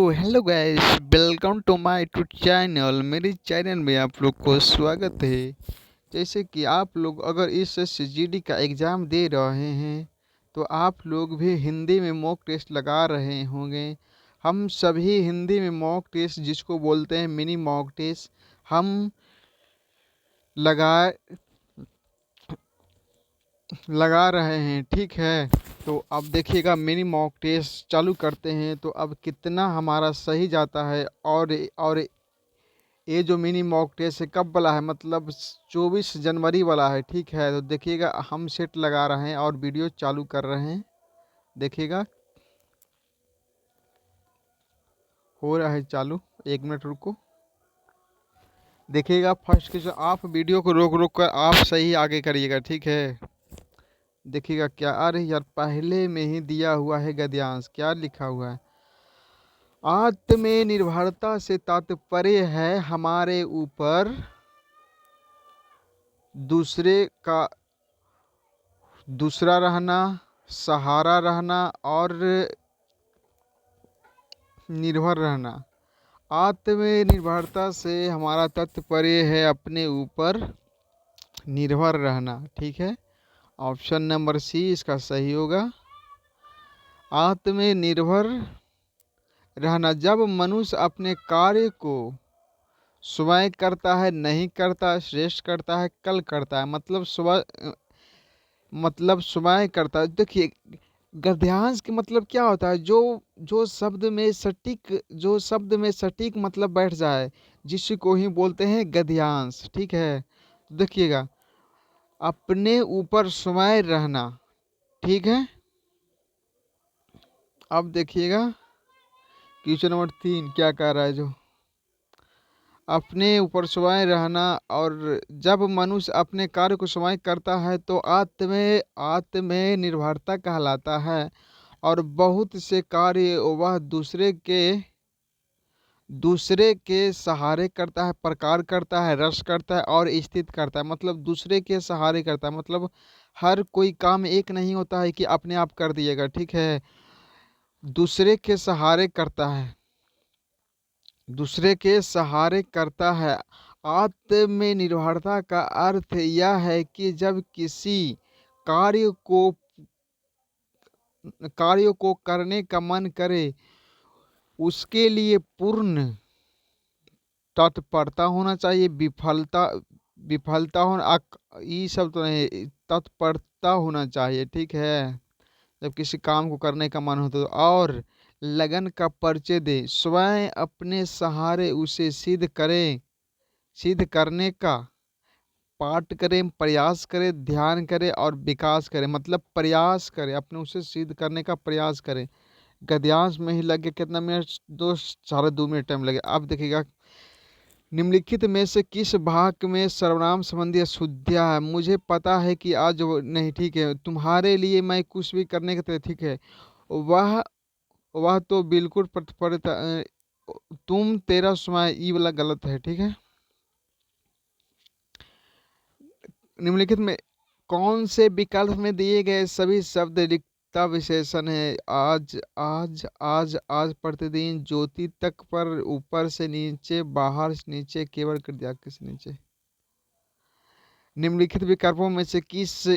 Hello guys, welcome to my YouTube channel. मेरे channel में आप लोग को स्वागत है। जैसे कि आप लोग अगर इस जीडी का एग्ज़ाम दे रहे हैं तो आप लोग भी हिंदी में मॉक टेस्ट लगा रहे होंगे। हम सभी हिंदी में मॉक टेस्ट, जिसको बोलते हैं मिनी मॉक टेस्ट, हम लगा लगा रहे हैं। ठीक है, तो अब देखिएगा मिनी मॉक टेस्ट चालू करते हैं तो अब कितना हमारा सही जाता है। और ये जो मिनी मॉक टेस्ट है कब वाला है, मतलब 24 जनवरी वाला है। ठीक है, तो देखिएगा हम सेट लगा रहे हैं और वीडियो चालू कर रहे हैं। देखिएगा हो रहा है चालू, 1 मिनट रुको। देखिएगा फर्स्ट क्वेश्चन, आप वीडियो को रोक रोक कर आप सही आगे करिएगा। ठीक है, देखिएगा क्या, अरे यार पहले में ही दिया हुआ है गद्यांश। क्या लिखा हुआ है? आत्मनिर्भरता से तात्पर्य है हमारे ऊपर दूसरे का दूसरा रहना, सहारा रहना और निर्भर रहना। आत्मनिर्भरता से हमारा तात्पर्य है अपने ऊपर निर्भर रहना। ठीक है, ऑप्शन नंबर सी इसका सही होगा, आत्मनिर्भर रहना। जब मनुष्य अपने कार्य को स्वयं करता है, नहीं करता, श्रेष्ठ करता है, कल करता है, मतलब स्वयं करता है। देखिए गद्यांश के मतलब क्या होता है? जो शब्द में सटीक मतलब बैठ जाए, जिसको ही बोलते हैं गद्यांश। ठीक है, तो देखिएगा अपने ऊपर स्वयं रहना। ठीक है, अब देखिएगा क्वेश्चन नंबर 3 क्या कह रहा है, जो अपने ऊपर स्वयं रहना। और जब मनुष्य अपने कार्य को स्वयं करता है तो आत्मनिर्भरता कहलाता है। और बहुत से कार्य वह दूसरे के सहारे करता है, प्रकार करता है, रस करता है और स्थित करता है। मतलब दूसरे के सहारे करता है, मतलब हर कोई काम एक नहीं होता है कि अपने आप कर दिएगा। ठीक है, दूसरे के सहारे करता है, दूसरे के सहारे करता है। आत्मनिर्भरता का अर्थ यह है कि जब किसी कार्य को कार्य को करने का मन करे, उसके लिए पूर्ण तत्परता होना चाहिए। विफलता विफलता होना ये सब तो नहीं, तत्परता होना चाहिए। ठीक है, जब किसी काम को करने का मन हो तो, और लगन का परिचय दे, स्वयं अपने सहारे उसे सिद्ध करने का पाठ करें, प्रयास करें, ध्यान करें और विकास करें। मतलब प्रयास करें, अपने उसे सिद्ध करने का प्रयास करें। गद्यांश में ही लगे कितना मिनट, 2 साढ़े 2 मिनट टाइम लगे। अब देखिएगा निम्नलिखित में से किस भाग में सर्वनाम संबंधी अशुद्धियां है? मुझे पता है कि आज नहीं, ठीक है, तुम्हारे लिए मैं कुछ भी करने के लिए, ठीक है, वह वह तो बिल्कुल तुम, तेरा समय, ई वाला गलत है। ठीक है, निम्नलिखित में कौन से विकल्प में दिए गए सभी शब्द रिक्ता विशेषण है? आज, आज, आज, आज, प्रतिदिन, ज्योति तक पर, ऊपर से नीचे, बाहर से नीचे, केवल कृत्याग से नीचे। निम्नलिखित विकल्पों में से किस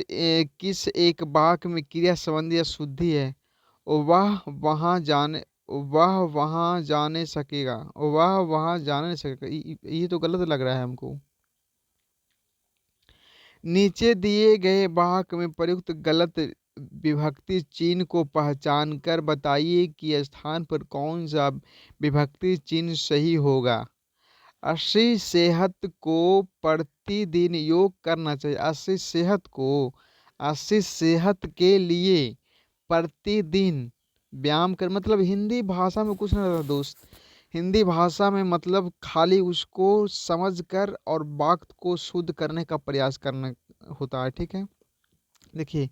एक वाक्य में क्रिया संबंधी अशुद्धि है? वह वहां जाने वह वहां जाने सकेगा, वह वहां जाने सकेगा, ये तो गलत लग रहा है हमको। नीचे दिए गए वाक्य में प्रयुक्त गलत विभक्ति चिन्ह को पहचान कर बताइए कि स्थान पर कौन सा विभक्ति चिन्ह सही होगा। 80 सेहत को प्रतिदिन योग करना चाहिए। 80 सेहत के लिए प्रतिदिन व्यायाम कर, मतलब हिंदी भाषा में कुछ नहीं रहता दोस्त। हिंदी भाषा में मतलब खाली उसको समझकर और वाक्य को शुद्ध करने का प्रयास करना होता है। ठीक है, देखिए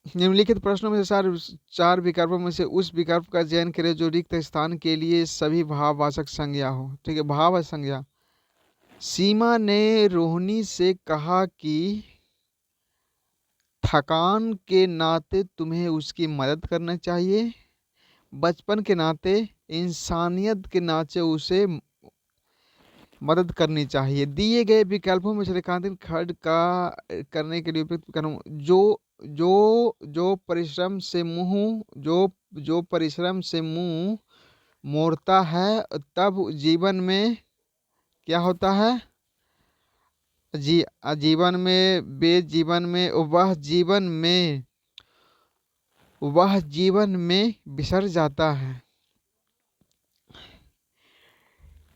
निम्नलिखित प्रश्नों में से चार विकल्पों में से उस विकल्प का चयन करें जो रिक्त स्थान के लिए सभी भाववाचक संज्ञा हो। ठीक है, भाव संज्ञा। सीमा ने रोहिणी से कहा कि थकान के नाते तुम्हें उसकी मदद करना चाहिए। बचपन के नाते, इंसानियत के नाते उसे मदद करनी चाहिए। दिए गए विकल्पों में से रेखांकन खंड का करने के लिए उपयुक्त करूँ जो जो परिश्रम से मुंह मोड़ता है तब जीवन में क्या होता है? जीवन में वह जीवन में बिसर जाता है।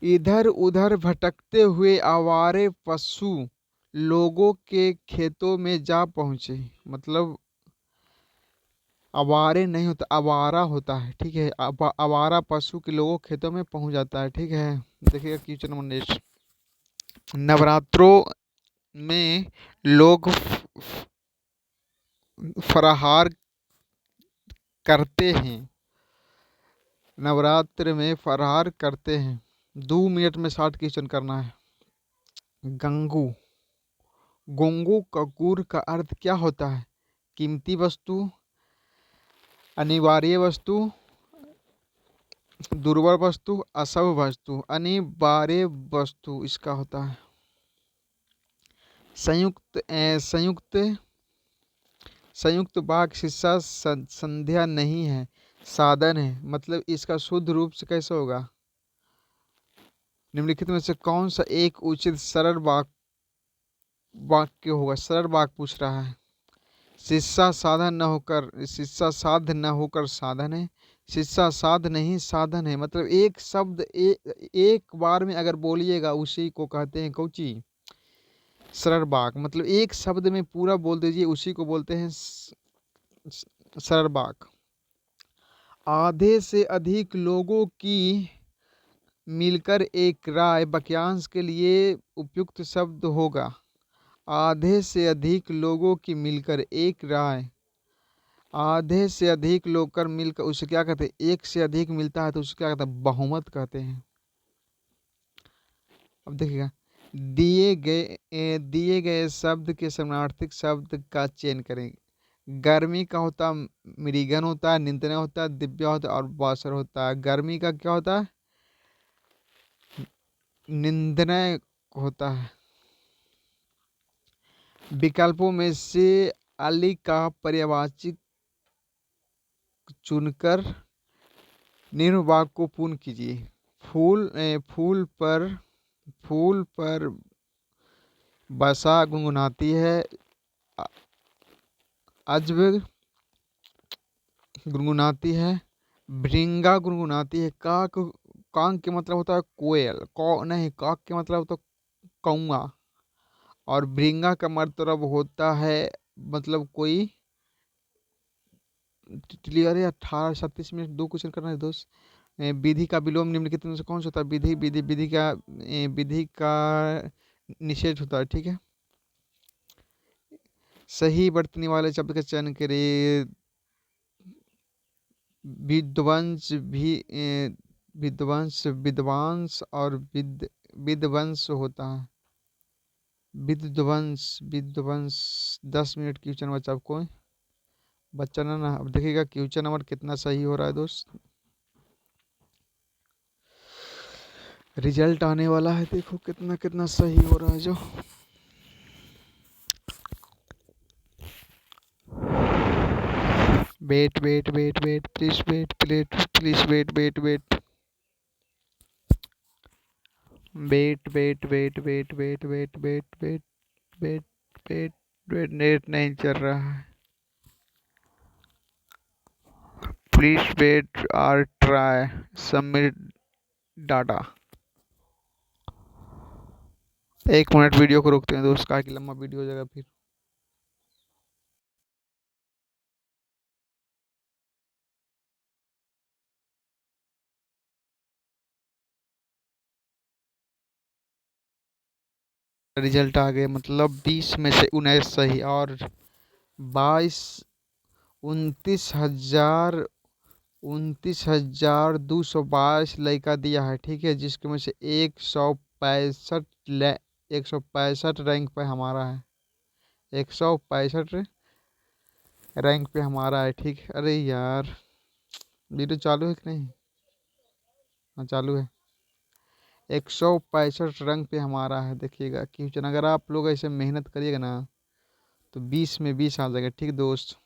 इधर उधर भटकते हुए आवारे पशु लोगों के खेतों में जा पहुंचे। मतलब आवारे नहीं होता, आवारा होता है, ठीक है। आवारा पशु के लोगों के खेतों में पहुंच जाता है, ठीक है। देखिएगा क्वेश्चन नंबर नेक्स्ट। नवरात्रों में लोग फराहार करते हैं। नवरात्र में फराहार करते हैं। 2 मिनट में 60 क्वेश्चन करना है। गंगू गोंगू का गुर का अर्थ क्या होता है? कीमती वस्तु, अनिवार्य वस्तु, दुर्बल वस्तु, अशुभ वस्तु। अनिवार्य वस्तु इसका होता है। संयुक्त संयुक्त वाक्य शिष्या संध्या नहीं है, साधन है। मतलब इसका शुद्ध रूप से कैसे होगा? निम्नलिखित में से कौन सा एक उचित सरल वाक्य होगा? सरल वाक्य पूछ रहा है। शिष्या साध न होकर साधन है। शिष्या साध नहीं साधन है। मतलब एक शब्द एक बार में अगर बोलिएगा उसी को कहते हैं कौची? सरल वाक्य। मतलब एक शब्द में पूरा बोल दीजिए उसी को बोलते हैं सरल वाक्य। आधे से अधिक लोगों की मिलकर एक राय वाक्यांश के लिए उपयुक्त शब्द होगा। आधे से अधिक लोगों की मिलकर एक राय। आधे से अधिक लोग कर मिलकर उसे क्या कहते हैं? एक से अधिक मिलता है तो उसे क्या कहते हैं? बहुमत कहते हैं। अब देखिएगा, दिए गए शब्द के समानार्थक शब्द का चयन करें। गर्मी का होता मृगन होता है, निंदनीय होता है, दिव्य होता है और बासर होता है। गर्मी का क्या होता है? निंदनीय होता है। विकल्पों में से अली का पर्यायवाची चुनकर निम्न वाक्य को पूर्ण कीजिए। फूल पर बसा गुनगुनाती है। अजब गुनगुनाती है। भृंगा गुनगुनाती है। कांग के मतलब होता है कोयल। नहीं, काक के मतलब होता है कौआ। और भृंगा का मतलब होता है मतलब कोई तितली। अरे 18:37 दो क्वेश्चन करना है दोस्त। विधि का विलोम निम्नलिखित में से कौन सा होता है? विधि का निषेध होता है, ठीक है। सही वर्तनी वाले शब्द का चयन करें। विध्वंस और विध्वंस होता है। विध्वंस 10 मिनट क्वेश्चन बचा। आपको बच्चा ना। अब देखिएगा क्वेश्चन नंबर कितना सही हो रहा है दोस्त। रिजल्ट आने वाला है, देखो कितना कितना सही हो रहा है। जो वेट प्लीज वेट नेट नहीं चल रहा है। प्लीज वेट और try submit data. 1 minute video को रोकते हैं दोस्त, का कि लंबा वीडियो हो जाएगा फिर। रिजल्ट आ गए, मतलब 20 में से 19 सही और 29,222 लड़का दिया है, ठीक है। जिसके में से 165 रैंक पे हमारा है। 165 रैंक पे हमारा है, ठीक है। अरे यार वीडियो चालू है कि नहीं? हाँ चालू है। 165 रंग पे हमारा है, देखिएगा क्वेश्चन। अगर आप लोग ऐसे मेहनत करिएगा ना तो 20 में 20 आ जाएगा। ठीक दोस्त,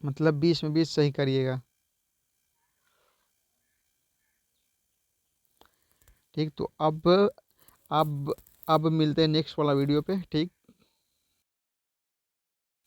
मतलब 20 में 20 सही करिएगा। ठीक, तो अब अब मिलते हैं नेक्स्ट वाला वीडियो पे। ठीक।